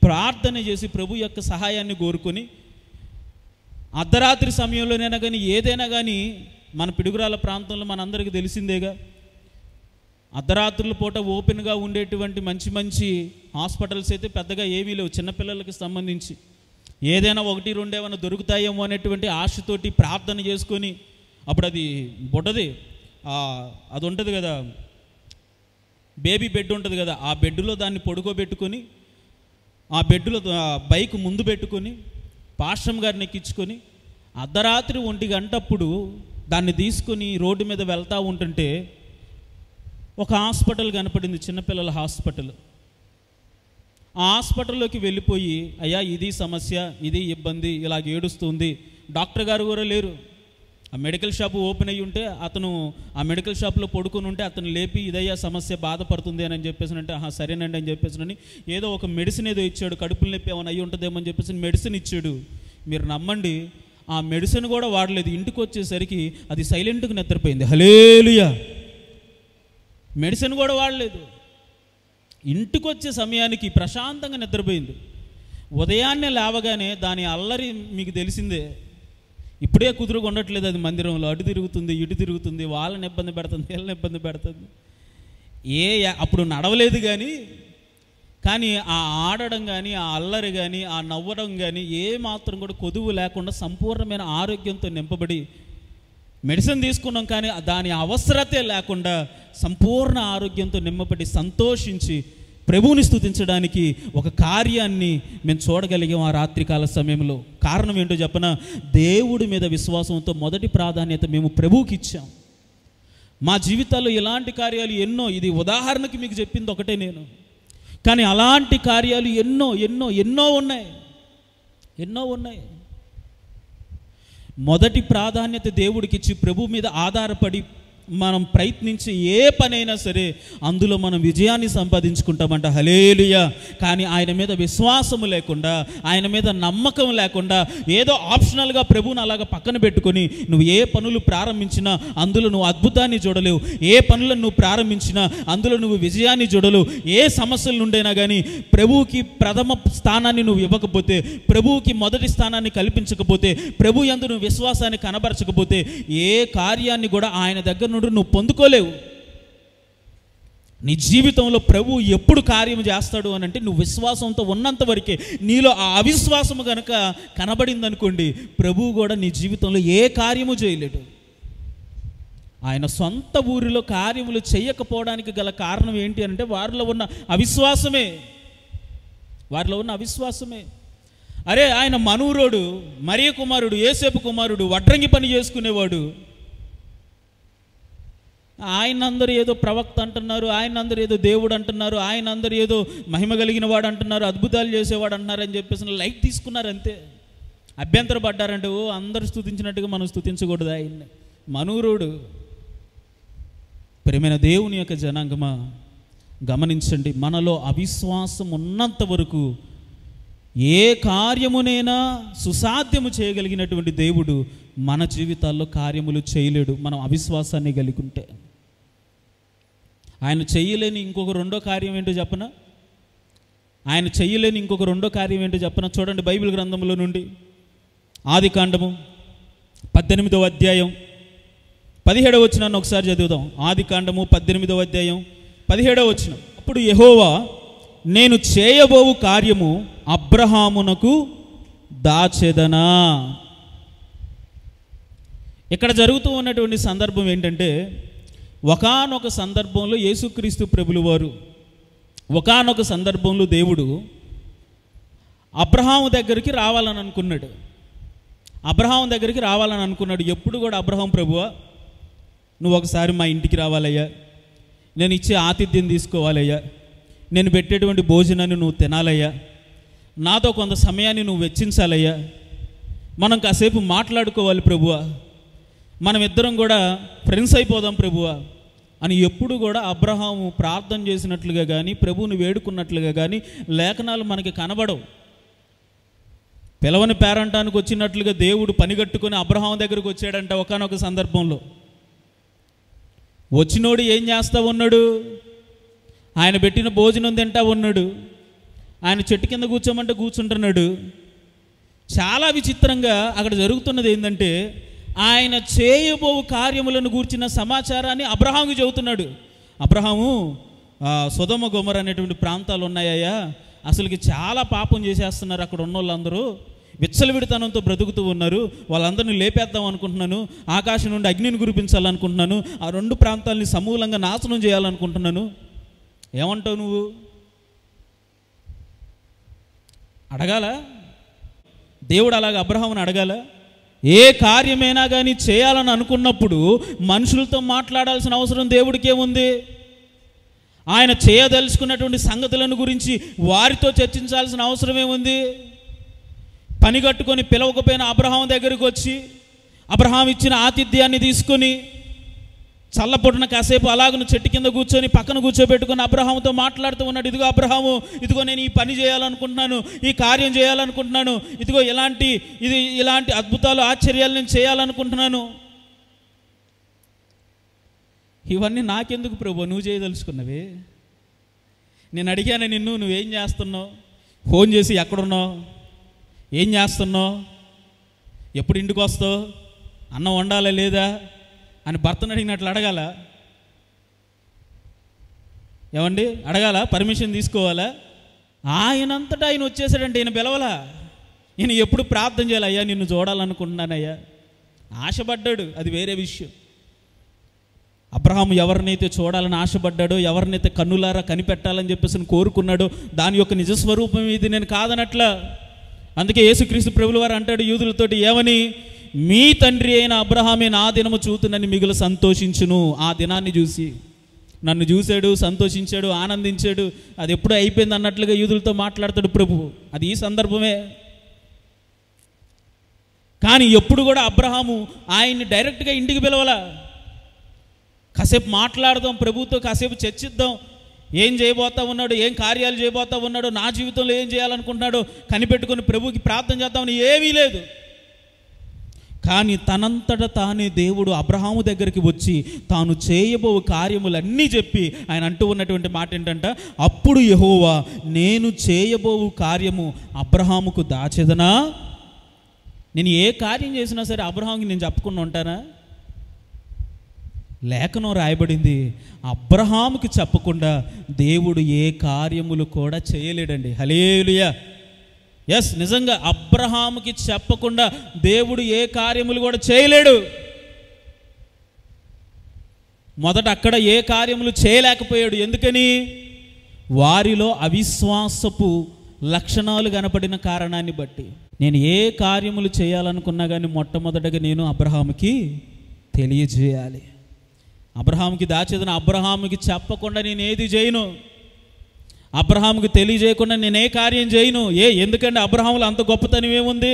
ప్రార్థన చేసి ప్రభు యొక్క సహాయాన్ని కోరుకొని, అర్ధరాత్రి సమయంలోనైనా కానీ ఏదైనా కానీ మన పిడుగురాల ప్రాంతంలో మనందరికీ తెలిసిందేగా, అర్ధరాత్రుల పూట ఓపెన్గా ఉండేటువంటి మంచి హాస్పిటల్స్ అయితే పెద్దగా ఏమీ లేవు. చిన్నపిల్లలకి సంబంధించి ఏదైనా 1-2 ఏమైనా దొరుకుతాయేమో అనేటువంటి ఆశతోటి ప్రార్థన చేసుకొని, అప్పుడు అది బుడ్డది, అది ఉంటుంది కదా, బేబీ బెడ్ ఉంటుంది కదా, ఆ బెడ్లో దాన్ని పడుకోబెట్టుకొని, ఆ బెడ్లో బైక్ ముందు పెట్టుకొని పాస్టర్ గారిని ఎక్కించుకొని అర్ధరాత్రి 1 గంటప్పుడు దాన్ని తీసుకొని రోడ్డు మీద వెళ్తూ ఉంటుంటే ఒక హాస్పిటల్ కనపడింది, చిన్నపిల్లల హాస్పిటల్. ఆ హాస్పిటల్లోకి వెళ్ళిపోయి, అయ్యా ఇది సమస్య, ఇది ఇబ్బంది, ఇలాగ ఏడుస్తుంది. డాక్టర్ గారు కూడా లేరు. ఆ మెడికల్ షాప్ ఓపెన్ అయ్యి ఉంటే అతను ఆ మెడికల్ షాప్లో పడుకొని ఉంటే అతను లేపి ఇదయ్యా సమస్య, బాధపడుతుంది అని చెప్పేసి అంటే సరేనండి అని చెప్పేసి ఏదో ఒక మెడిసిన్ ఏదో ఇచ్చాడు. కడుపులు నొప్పి ఏమైనా అయ్యి ఉంటుందేమో అని చెప్పేసి మెడిసిన్ ఇచ్చాడు. మీరు నమ్మండి, ఆ మెడిసిన్ కూడా వాడలేదు. ఇంటికి వచ్చేసరికి అది సైలెంట్గా నిద్రపోయింది. హల్లెలూయా. మెడిసిన్ కూడా వాడలేదు. ఇంటికి వచ్చే సమయానికి ప్రశాంతంగా నిద్రపోయింది. ఉదయాన్నే లేవగానే దాని అల్లరి మీకు తెలిసిందే, ఇప్పుడే కుదురుగా ఉండట్లేదు. అది మందిరంలో అటు తిరుగుతుంది, ఇటు తిరుగుతుంది, వాళ్ళని ఇబ్బంది పెడుతుంది, వీళ్ళని ఇబ్బంది పెడుతుంది. అప్పుడు నడవలేదు కానీ ఆ ఆడడం కానీ, ఆ అల్లరి కానీ, ఆ నవ్వడం కానీ ఏ మాత్రం కూడా కొదువు లేకుండా సంపూర్ణమైన ఆరోగ్యంతో నింపబడి మెడిసిన్ తీసుకున్నాం కానీ దాని అవసరతే లేకుండా సంపూర్ణ ఆరోగ్యంతో నిమ్మపడి సంతోషించి ప్రభువుని స్తుతించడానికి ఒక కార్యాన్ని మేము చూడగలిగాం ఆ రాత్రికాల సమయంలో. కారణం ఏంటో చెప్పనా? దేవుడి మీద విశ్వాసంతో మొదటి ప్రాధాన్యత మేము ప్రభువుకి ఇచ్చాం. మా జీవితాల్లో ఇలాంటి కార్యాలు ఎన్నో, ఇది ఉదాహరణకి మీకు చెప్పింది ఒకటే నేను, కానీ అలాంటి కార్యాలు ఎన్నో ఎన్నో ఎన్నో ఉన్నాయి, ఎన్నో ఉన్నాయి. మొదటి ప్రాధాన్యత దేవుడికి ఇచ్చి ప్రభు మీద ఆధారపడి మనం ప్రయత్నించి ఏ పనైనా సరే అందులో మనం విజయాన్ని సంపాదించుకుంటామంట. హల్లెలూయా. కానీ ఆయన మీద విశ్వాసము లేకుండా, ఆయన మీద నమ్మకం లేకుండా ఏదో ఆప్షనల్గా ప్రభువుని అలాగ పక్కన పెట్టుకొని నువ్వు ఏ పనులు ప్రారంభించినా అందులో నువ్వు అద్భుతాన్ని చూడలేవు. ఏ పనులను నువ్వు ప్రారంభించినా అందులో నువ్వు విజయాన్ని చూడలేవు. ఏ సమస్యల నుండైనా కానీ ప్రభువుకి ప్రథమ స్థానాన్ని నువ్వు ఇవ్వకపోతే, ప్రభువుకి మొదటి స్థానాన్ని కల్పించకపోతే, ప్రభు యందు నువ్వు విశ్వాసాన్ని కనబరచకపోతే ఏ కార్యాన్ని కూడా ఆయన దగ్గర నుండి నువ్వు పొందుకోలేవు. నీ జీవితంలో ప్రభు ఎప్పుడు కార్యం చేస్తాడు అని అంటే నువ్వు విశ్వాసంతో ఉన్నంత వరకే. నీలో ఆ అవిశ్వాసము కనుక కనబడిందనుకోండి, ప్రభువు కూడా నీ జీవితంలో ఏ కార్యము చేయలేడు. ఆయన సొంత ఊరిలో కార్యములు చేయకపోవడానికి గల కారణం ఏంటి అంటే వారిలో ఉన్న అవిశ్వాసమే, వారిలో ఉన్న అవిశ్వాసమే. అరే, ఆయన మనూరోడు, మరియ కుమారుడు, యోసేపు కుమారుడు, వడ్రంగి పని చేసుకునేవాడు. ఆయన అందరూ ఏదో ప్రవక్త అంటున్నారు, ఆయన అందరూ ఏదో దేవుడు అంటున్నారు, ఆయన అందరూ ఏదో మహిమ కలిగిన వాడు అంటున్నారు, అద్భుతాలు చేసేవాడు అంటున్నారు అని చెప్పేసి లైట్ తీసుకున్నారు అంతే. అభ్యంతరపడ్డారంటే ఓ అందరూ స్తుతించినట్టుగా మనం స్తుతించకూడదు ఆయన్ని. మనూరుడు. ప్రియమైన దేవుని యొక్క జనాంగమా, గమనించండి, మనలో అవిశ్వాసం ఉన్నంత వరకు ఏ కార్యమునైనా సుసాధ్యము చేయగలిగినటువంటి దేవుడు మన జీవితాల్లో కార్యములు చేయలేడు మనం అవిశ్వాసాన్ని కలిగి ఉంటే. ఆయన చెయ్యలేని ఇంకొక రెండో కార్యం ఏంటో చెప్పనా? ఆయన చెయ్యలేని ఇంకొక రెండో కార్యం ఏంటో చెప్పనా? చూడండి బైబిల్ గ్రంథంలో నుండి ఆదికాండము 18వ అధ్యాయం 17వ వచనాన్ని ఒకసారి చదువుదాం. ఆదికాండము 18వ అధ్యాయం 17వ వచనం. అప్పుడు యెహోవా, నేను చేయబోవు కార్యము అబ్రహామునకు దాచెదనా. ఇక్కడ జరుగుతూ ఉన్నటువంటి సందర్భం ఏంటంటే, ఒకానొక సందర్భంలో యేసుక్రీస్తు ప్రభులు వారు, ఒకానొక సందర్భంలో దేవుడు అబ్రహాము దగ్గరికి రావాలని అనుకున్నాడు. అబ్రహాం దగ్గరికి రావాలని అనుకున్నాడు. ఎప్పుడు కూడా అబ్రహాం, ప్రభువా నువ్వు ఒకసారి మా ఇంటికి రావాలయ్యా, నేను ఇచ్చే ఆతిథ్యం తీసుకోవాలయ్యా, నేను పెట్టేటువంటి భోజనాన్ని నువ్వు తినాలయ్యా, నాతో కొంత సమయాన్ని నువ్వు వెచ్చించాలయ్యా, మనం కాసేపు మాట్లాడుకోవాలి ప్రభువా, మనం ఇద్దరం కూడా ఫ్రెండ్స్ అయిపోదాం ప్రభువా అని ఎప్పుడు కూడా అబ్రహాము ప్రార్థన చేసినట్లుగా కానీ ప్రభువుని వేడుకున్నట్లుగా కానీ లేఖనాలు మనకి కనబడవు. పిలవని పేరంటానికి వచ్చినట్లుగా దేవుడు పనిగట్టుకొని అబ్రహాం దగ్గరకు వచ్చాడంట ఒకానొక సందర్భంలో. వచ్చినోడు ఏం చేస్తూ ఉన్నాడు? ఆయన పెట్టిన భోజనం తింటా ఉన్నాడు. ఆయన చెట్టు కింద కూర్చోమంటే కూర్చుంటున్నాడు. చాలా విచిత్రంగా అక్కడ జరుగుతున్నది ఏంటంటే, ఆయన చేయబో కార్యములను గూర్చిన సమాచారాన్ని అబ్రహాముకి చెబుతున్నాడు. అబ్రహాము, సొదొమ గొమొర అనేటువంటి ప్రాంతాలు ఉన్నాయ్యా, అసలుకి చాలా పాపం చేసేస్తున్నారు అక్కడ ఉన్న వాళ్ళందరూ, విచ్చలవిడితనంతో బ్రతుకుతూ ఉన్నారు, వాళ్ళందరినీ లేపేద్దాం అనుకుంటున్నాను, ఆకాశం నుండి అగ్నిని కురిపించాలనుకుంటున్నాను, ఆ రెండు ప్రాంతాలని సమూలంగా నాశనం చేయాలనుకుంటున్నాను. ఏమంటావు నువ్వు? అడగాల దేవుడు అలాగ అబ్రహాముని అడగాల? ఏ కార్యమైనా కానీ చేయాలని అనుకున్నప్పుడు మనుషులతో మాట్లాడాల్సిన అవసరం దేవుడికి ఏముంది? ఆయన చేయదలుచుకున్నటువంటి సంగతులను గురించి వారితో చర్చించాల్సిన అవసరం ఏముంది? పని కట్టుకొని పిలవకపోయిన అబ్రహాం దగ్గరికి వచ్చి అబ్రహాం ఇచ్చిన ఆతిథ్యాన్ని తీసుకొని చల్లపొడిన కాసేపు అలాగను చెట్టు కింద కూర్చొని పక్కన కూర్చోబెట్టుకొని అబ్రహాముతో మాట్లాడుతూ ఉన్నాడు. ఇదిగో అబ్రహాము, ఇదిగో నేను ఈ పని చేయాలనుకుంటున్నాను, ఈ కార్యం చేయాలనుకుంటున్నాను, ఇదిగో ఇలాంటి అద్భుతాలు ఆశ్చర్యాలు నేను చేయాలనుకుంటున్నాను. ఇవన్నీ నాకెందుకు ప్రభు, నువ్వు చేయదలుచుకున్నవి? నేను అడిగాను నిన్ను, నువ్వేం చేస్తున్నావు? ఫోన్ చేసి ఎక్కడున్నావు, ఏం చేస్తున్నావు, ఎప్పుడు ఇంటికి వస్తావు, అన్నం వండాలా లేదా అని భర్తను అడిగినట్లు అడగాల? ఏమండి, అడగాల? పర్మిషన్ తీసుకోవాలా? ఆయనంతటా ఆయన వచ్చేసాడంటే ఈయన పిలవలా. ఈయన ఎప్పుడు ప్రార్థన చేయాలి, అయ్యా నిన్ను చూడాలనుకుంటున్నానయ్యా, ఆశపడ్డాడు, అది వేరే విషయం. అబ్రహాము ఎవరినైతే చూడాలని ఆశపడ్డాడో, ఎవరినైతే కన్నులారా కనిపెట్టాలని చెప్పేసి కోరుకున్నాడో, దాని యొక్క నిజస్వరూపం ఇది నేను కాదనట్లా. అందుకే యేసుక్రీస్తు ప్రభుల వారు అంటాడు యూదులతోటి ఏమని, మీ తండ్రి అయిన అబ్రహామే నా దినము చూతునని మిగులు సంతోషించును. ఆ దినాన్ని చూసి నన్ను చూశాడు, సంతోషించాడు, ఆనందించాడు. అది ఎప్పుడూ అయిపోయింది అన్నట్లుగా యూదులతో మాట్లాడతాడు ప్రభువు. అది ఈ సందర్భమే. కానీ ఎప్పుడు కూడా అబ్రహాము ఆయన్ని డైరెక్ట్గా ఇంటికి పిలవాల. కాసేపు మాట్లాడదాం, ప్రభువుతో కాసేపు చర్చిద్దాం, ఏం చేయబోతా ఉన్నాడు, ఏం కార్యాలు చేయబోతా ఉన్నాడో, నా జీవితంలో ఏం చేయాలనుకుంటున్నాడో కనిపెట్టుకుని ప్రభువుకి ప్రార్థన చేద్దామని ఏమీ లేదు. కానీ తనంతట తానే దేవుడు అబ్రహాము దగ్గరికి వచ్చి తాను చేయబో కార్యములన్నీ చెప్పి ఆయన అంటూ ఉన్నటువంటి మాట ఏంటంట, అప్పుడు యెహోవా నేను చేయబో కార్యము అబ్రహాముకు దాచెదనా. నేను ఏ కార్యం చేసినా సరే అబ్రహాముకి నేను చెప్పకుండా ఉంటానా? లేఖనం రాయబడింది, అబ్రహాముకి చెప్పకుండా దేవుడు ఏ కార్యములు కూడా చేయలేడండి. హల్లెలూయా. ఎస్, నిజంగా అబ్రహాముకి చెప్పకుండా దేవుడు ఏ కార్యములు కూడా చేయలేడు. మొదట అక్కడ ఏ కార్యములు చేయలేకపోయాడు. ఎందుకని? వారిలో అవిశ్వాసపు లక్షణాలు కనపడిన కారణాన్ని బట్టి. నేను ఏ కార్యములు చేయాలనుకున్నా కానీ మొట్టమొదటగా నేను అబ్రహాముకి తెలియజేయాలి. అబ్రహాముకి దాచేదన అబ్రహాముకి చెప్పకుండా నేను ఏది చేయను. అబ్రహాముకి తెలియజేయకుండా నేను ఏ కార్యం చేయను. ఎందుకంటే అబ్రహాములో అంత గొప్పతనం ఏముంది?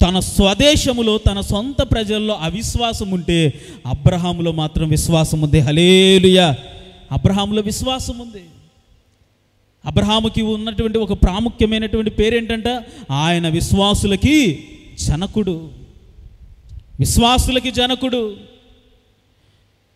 తన స్వదేశములో తన సొంత ప్రజల్లో అవిశ్వాసం ఉంటే అబ్రహాములో మాత్రం విశ్వాసం ఉంది. హల్లెలూయా. అబ్రహాములో విశ్వాసం ఉంది. అబ్రహాముకి ఉన్నటువంటి ఒక ప్రాముఖ్యమైనటువంటి పేరేంటంట, ఆయన విశ్వాసులకి జనకుడు. విశ్వాసులకి జనకుడు.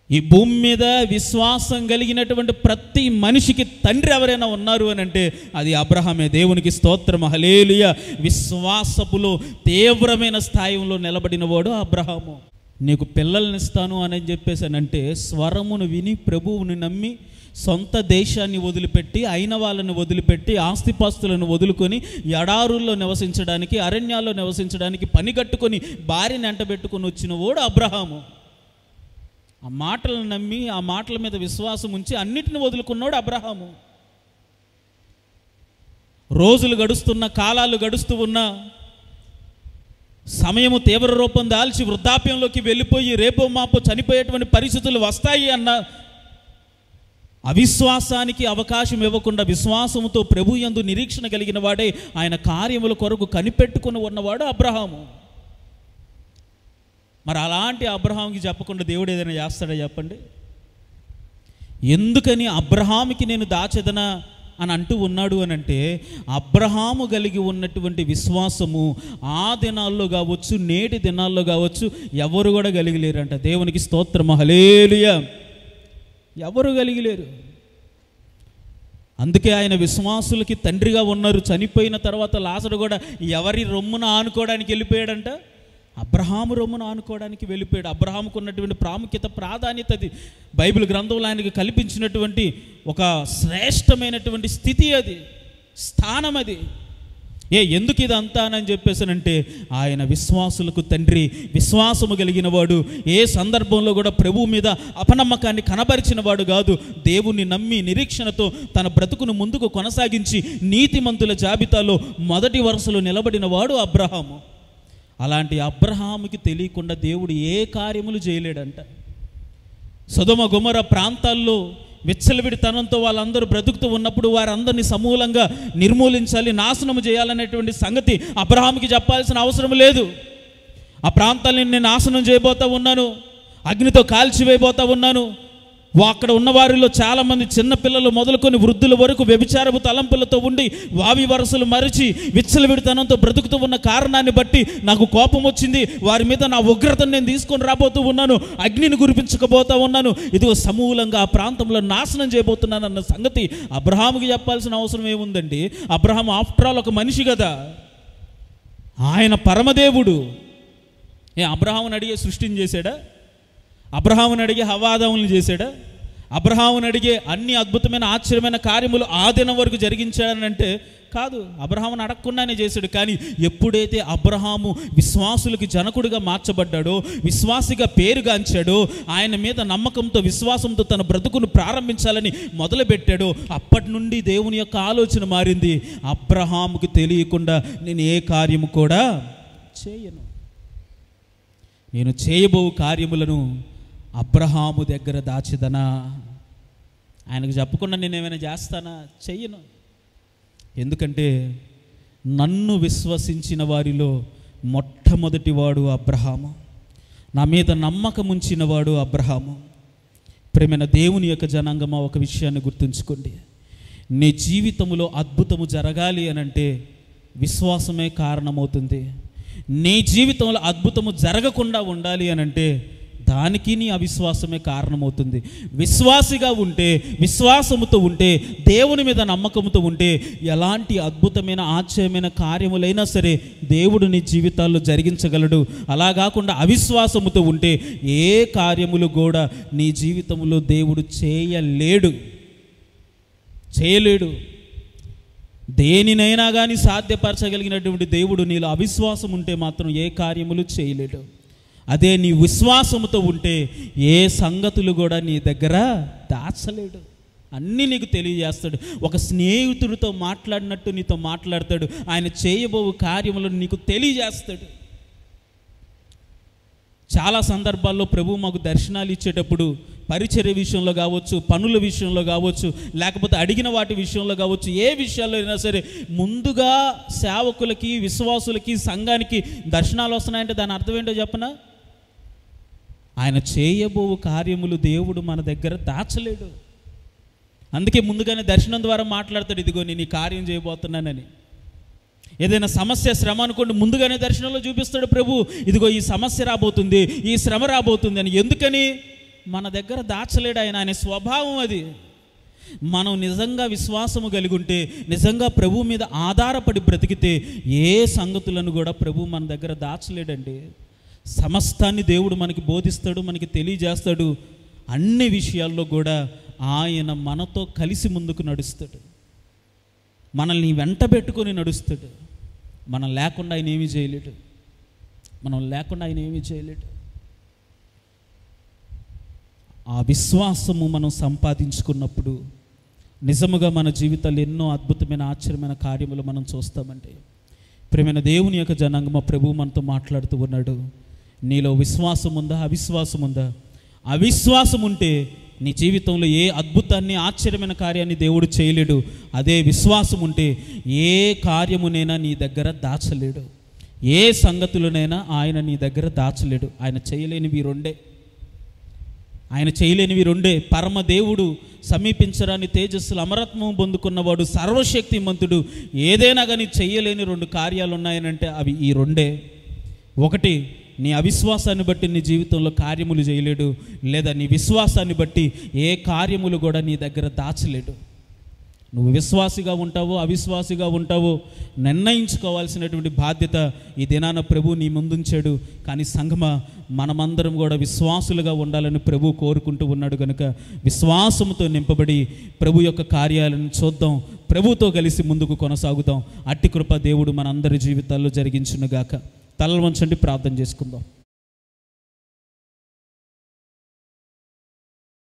ఈ భూమి మీద విశ్వాసం కలిగినటువంటి ప్రతి మనిషికి తండ్రి ఎవరైనా ఉన్నారు అని అంటే అది అబ్రహామే. దేవునికి స్తోత్రం. హల్లెలూయా. విశ్వాసపులో తీవ్రమైన స్థాయిలో నిలబడిన వాడు అబ్రహాము. నీకు పిల్లల్ని ఇస్తాను అని చెప్పేసానంటే స్వరమును విని ప్రభువుని నమ్మి సొంత దేశాన్ని వదిలిపెట్టి, అయిన వాళ్ళని వదిలిపెట్టి, ఆస్తిపాస్తులను వదులుకొని ఎడారుల్లో నివసించడానికి, అరణ్యాల్లో నివసించడానికి పని కట్టుకొని భార్యని ఎంటబెట్టుకొని వచ్చిన వాడు అబ్రహాము. ఆ మాటలను నమ్మి ఆ మాటల మీద విశ్వాసం ఉంచి అన్నిటిని వదులుకున్నాడు అబ్రహాము. రోజులు గడుస్తున్న, కాలాలు గడుస్తూ ఉన్న, సమయము తీవ్ర రూపం దాల్చి వృద్ధాప్యంలోకి వెళ్ళిపోయి రేపో మాపో చనిపోయేటువంటి పరిస్థితులు వస్తాయి అన్న అవిశ్వాసానికి అవకాశం ఇవ్వకుండా విశ్వాసముతో ప్రభు యందు నిరీక్షణ కలిగిన వాడే ఆయన కార్యముల కొరకు కనిపెట్టుకుని ఉన్నవాడు అబ్రహాము. మరి అలాంటి అబ్రహాముకి చెప్పకుండా దేవుడు ఏదైనా చేస్తాడా చెప్పండి? ఎందుకని అబ్రహాముకి నేను దాచెదనా అని అంటూ ఉన్నాడు అని అంటే, అబ్రహాము కలిగి ఉన్నటువంటి విశ్వాసము ఆ దినాల్లో కావచ్చు, నేటి దినాల్లో కావచ్చు ఎవరు కూడా కలిగిలేరంట. దేవునికి స్తోత్రం. హల్లెలూయా. ఎవరు కలిగిలేరు. అందుకే ఆయన విశ్వాసులకి తండ్రిగా ఉన్నారు. చనిపోయిన తర్వాత లాజరు కూడా ఎవరి రొమ్మున ఆనుకోవడానికి వెళ్ళిపోయాడంట? అబ్రహాము రొమ్మున ఆనుకోవడానికి వెళ్ళిపోయాడు. అబ్రహాముకు ఉన్నటువంటి ప్రాముఖ్యత, ప్రాధాన్యత అది బైబిల్ గ్రంథంలో ఆయనకు కల్పించినటువంటి ఒక శ్రేష్టమైనటువంటి స్థితి, అది స్థానం. అది ఎందుకు ఇదంతా అని చెప్పేసానంటే ఆయన విశ్వాసులకు తండ్రి, విశ్వాసము కలిగిన వాడు. ఏ సందర్భంలో కూడా ప్రభువు మీద అపనమ్మకాన్ని కనబరిచిన వాడు కాదు. దేవుణ్ణి నమ్మి నిరీక్షణతో తన బ్రతుకును ముందుకు కొనసాగించి నీతిమంతుల జాబితాలో మొదటి వరుసలో నిలబడిన వాడు అబ్రహాము. అలాంటి అబ్రహాముకి తెలియకుండా దేవుడు ఏ కార్యములు చేయలేడంట. సొదొమ గొమొర్రా ప్రాంతాల్లో విచ్చలవిడితనంతో వాళ్ళందరూ బ్రతుకుతూ ఉన్నప్పుడు వారందరినీ సమూలంగా నిర్మూలించాలి, నాశనము చేయాలనేటువంటి సంగతి అబ్రహాముకి చెప్పాల్సిన అవసరం లేదు. ఆ ప్రాంతాలను నేను నాశనం చేయబోతా ఉన్నాను, అగ్నితో కాల్చివేయబోతా ఉన్నాను. అక్కడ ఉన్న వారిలో చాలామంది చిన్నపిల్లలు మొదలుకొని వృద్ధుల వరకు వ్యభిచారపు తలంపులతో ఉండి వావి వరసలు మరిచి విచ్చలవిడితనంతో బ్రతుకుతూ ఉన్న కారణాన్ని బట్టి నాకు కోపం వచ్చింది. వారి మీద నా ఉగ్రతను నేను తీసుకొని రాబోతూ ఉన్నాను, అగ్నిని కురిపించకపోతా ఉన్నాను, ఇదిగో సమూలంగా ఆ ప్రాంతంలో నాశనం చేయబోతున్నాను అన్న సంగతి అబ్రహాముకి చెప్పాల్సిన అవసరం ఏముందండి? అబ్రహాము ఆఫ్టర్ ఆల్ ఒక మనిషి కదా, ఆయన పరమదేవుడు. అబ్రహాముని అడిగే సృష్టిని చేశాడా? అబ్రహాముని అడిగే హవ్వాదములను చేశాడా? అబ్రహాముని అడిగే అన్ని అద్భుతమైన ఆశ్చర్యమైన కార్యములు ఆ దినం వరకు జరిగించాడనంటే కాదు, అబ్రహామును అడగకుండానే చేశాడు. కానీ ఎప్పుడైతే అబ్రహాము విశ్వాసులకి జనకుడిగా మార్చబడ్డాడో, విశ్వాసిగా పేరుగాంచాడో, ఆయన మీద నమ్మకంతో విశ్వాసంతో తన బ్రతుకును ప్రారంభించాలని మొదలుపెట్టాడో, అప్పటి నుండి దేవుని యొక్క ఆలోచన మారింది. అబ్రహాముకు తెలియకుండా నేను ఏ కార్యము కూడా చేయను, నేను చేయబో కార్యములను అబ్రహాము దగ్గర దాచిదనా, ఆయనకు చెప్పకుండా నేను ఏమైనా చేస్తానా, చెయ్యను. ఎందుకంటే నన్ను విశ్వసించిన వారిలో మొట్టమొదటివాడు అబ్రహాము, నా మీద నమ్మకం ఉంచినవాడు అబ్రహాము. ప్రేమైన దేవుని యొక్క జనాంగమా, ఒక విషయాన్ని గుర్తుంచుకోండి. నీ జీవితంలో అద్భుతము జరగాలి అనంటే విశ్వాసమే కారణమవుతుంది. నీ జీవితంలో అద్భుతము జరగకుండా ఉండాలి అనంటే దానికి నీ అవిశ్వాసమే కారణమవుతుంది. విశ్వాసిగా ఉంటే, విశ్వాసముతో ఉంటే, దేవుని మీద నమ్మకంతో ఉంటే ఎలాంటి అద్భుతమైన ఆశ్చర్యమైన కార్యములైనా సరే దేవుడు నీ జీవితాల్లో జరిగించగలడు. అలా కాకుండా అవిశ్వాసముతో ఉంటే ఏ కార్యములు కూడా నీ జీవితంలో దేవుడు చేయలేడు. దేనినైనా కానీ సాధ్యపరచగలిగినటువంటి దేవుడు నీలో అవిశ్వాసం ఉంటే మాత్రం ఏ కార్యములు చేయలేడు. అదే నీ విశ్వాసముతో ఉంటే ఏ సంగతులు కూడా నీ దగ్గర దాచలేడు, అన్నీ నీకు తెలియజేస్తాడు. ఒక స్నేహితుడితో మాట్లాడినట్టు నీతో మాట్లాడతాడు. ఆయన చేయబో కార్యములను నీకు తెలియజేస్తాడు. చాలా సందర్భాల్లో ప్రభు మాకు దర్శనాలు ఇచ్చేటప్పుడు పరిచర్య విషయంలో కావచ్చు, పనుల విషయంలో కావచ్చు, లేకపోతే అడిగిన వాటి విషయంలో కావచ్చు, ఏ విషయాల్లో అయినా సరే ముందుగా సేవకులకి, విశ్వాసులకి, సంఘానికి దర్శనాలు వస్తున్నాయంటే దాని అర్థం ఏంటో చెప్పనా? ఆయన చేయబో కార్యములు దేవుడు మన దగ్గర దాచలేడు. అందుకే ముందుగానే దర్శనం ద్వారా మాట్లాడతాడు, ఇదిగో నేను ఈ కార్యం చేయబోతున్నానని. ఏదైనా సమస్య, శ్రమ అనుకోండి, ముందుగానే దర్శనంలో చూపిస్తాడు ప్రభు, ఇదిగో ఈ సమస్య రాబోతుంది, ఈ శ్రమ రాబోతుంది అని. ఎందుకని? మన దగ్గర దాచలేడు ఆయన, ఆయన స్వభావం అది. మనం నిజంగా విశ్వాసము కలిగి ఉంటే, నిజంగా ప్రభు మీద ఆధారపడి బ్రతికితే ఏ సంగతులను కూడా ప్రభు మన దగ్గర దాచలేడండి. సమస్తాన్ని దేవుడు మనకి బోధిస్తాడు, మనకి తెలియజేస్తాడు. అన్ని విషయాల్లో కూడా ఆయన మనతో కలిసి ముందుకు నడుస్తాడు, మనల్ని వెంట పెట్టుకొని నడుస్తాడు. మనం లేకుండా ఆయన ఏమీ చేయలేడు. ఆ విశ్వాసము మనం సంపాదించుకున్నప్పుడు నిజముగా మన జీవితాల్లో ఎన్నో అద్భుతమైన ఆశ్చర్యమైన కార్యములు మనం చూస్తామండి. ప్రియమైన దేవుని యొక్క జనాంగమ, ప్రభువు మనతో మాట్లాడుతూ ఉన్నాడు. నీలో విశ్వాసం ఉందా? అవిశ్వాసం ఉందా? అవిశ్వాసం ఉంటే నీ జీవితంలో ఏ అద్భుతాన్ని, ఆశ్చర్యమైన కార్యాన్ని దేవుడు చేయలేడు. అదే విశ్వాసం ఉంటే ఏ కార్యమునైనా నీ దగ్గర దాచలేడు, ఏ సంగతులనైనా ఆయన నీ దగ్గర దాచలేడు. ఆయన చేయలేనివి రెండే. పరమ దేవుడు, సమీపించరాని తేజస్సులు, అమరత్వం పొందుకున్నవాడు, సర్వశక్తిమంతుడు. ఏదైనా కానీ చేయలేని రెండు కార్యాలు ఉన్నాయనంటే అవి ఈ రెండే. ఒకటి, నీ అవిశ్వాసాన్ని బట్టి నీ జీవితంలో కార్యములు చేయలేడు, లేదా నీ విశ్వాసాన్ని బట్టి ఏ కార్యములు కూడా నీ దగ్గర దాచలేడు. నువ్వు విశ్వాసిగా ఉంటావో అవిశ్వాసిగా ఉంటావో నిర్ణయించుకోవాల్సినటువంటి బాధ్యత ఈ దినాన ప్రభు నీ ముందుంచాడు. కానీ సంఘమా, మనమందరం కూడా విశ్వాసులుగా ఉండాలని ప్రభు కోరుకుంటూ ఉన్నాడు. కనుక విశ్వాసంతో నింపబడి ప్రభు యొక్క కార్యాలను చూద్దాం, ప్రభుతో కలిసి ముందుకు కొనసాగుదాం. అట్టి కృప దేవుడు మనందరి జీవితాల్లో జరిగించునుగాక. తలలు వంచండి, ప్రార్థన చేసుకుందాం.